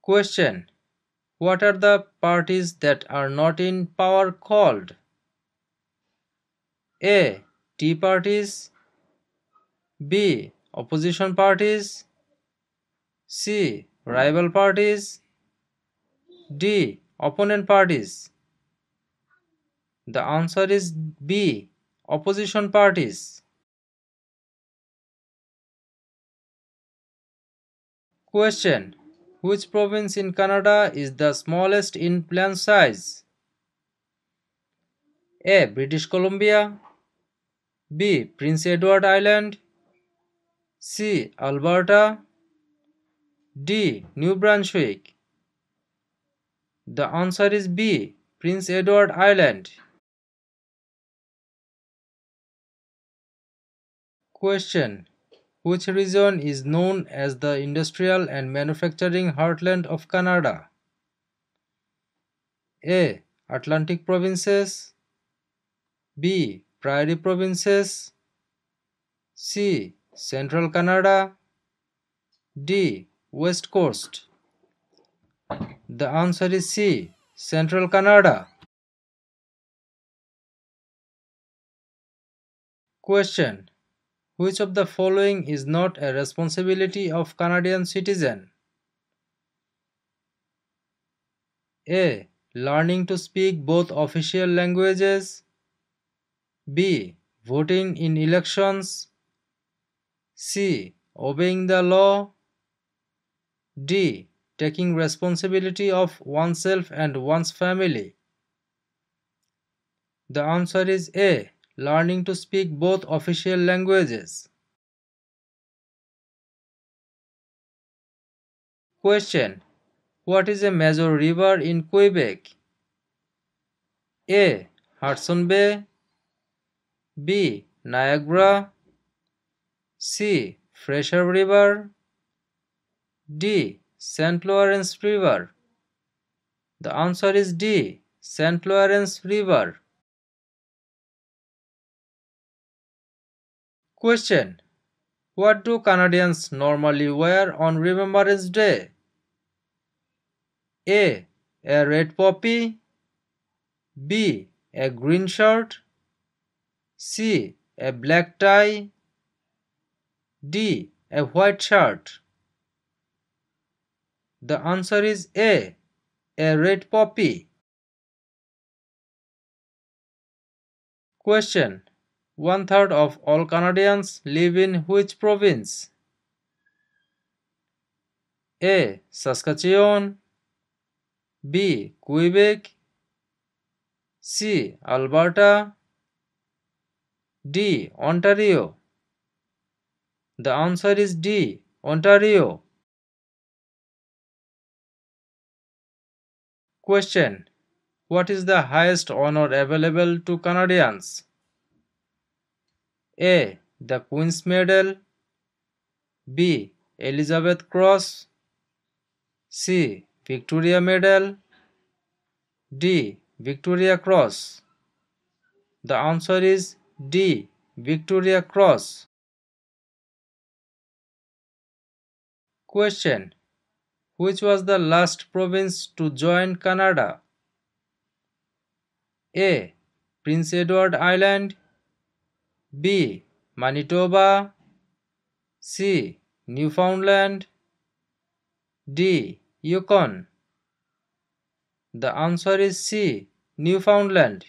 Question: what are the parties that are not in power called? A. Tea parties. B. Opposition parties. C. Rival parties. D. Opponent parties. The answer is B. Opposition parties. Question: which province in Canada is the smallest in land size? A. British Columbia. B. Prince Edward Island. C. Alberta. D. New Brunswick. The answer is B. Prince Edward Island. Question: which region is known as the industrial and manufacturing heartland of Canada? A. Atlantic provinces. B. Prairie provinces. C. Central Canada. D. West Coast. The answer is C. Central Canada. Question: which of the following is not a responsibility of Canadian citizen? A. Learning to speak both official languages. B. Voting in elections. C. Obeying the law. D. Taking responsibility of oneself and one's family. The answer is A. Learning to speak both official languages. Question: what is a major river in Quebec? A. Hudson Bay. B. Niagara. C. Fraser River. D. St. Lawrence River. The answer is D. St. Lawrence River. Question: what do Canadians normally wear on Remembrance Day? A. A red poppy. B. A green shirt. C. A black tie. D. A white shirt. The answer is A. A red poppy. Question: one-third of all Canadians live in which province? A. Saskatchewan. B. Quebec. C. Alberta. D. Ontario. The answer is D. Ontario. Question: what is the highest honor available to Canadians? A. The Queen's Medal. B. Elizabeth Cross. C. Victoria Medal. D. Victoria Cross. The answer is D. Victoria Cross. Question: which was the last province to join Canada? A. Prince Edward Island. B. Manitoba. C. Newfoundland. D. Yukon. The answer is C. Newfoundland.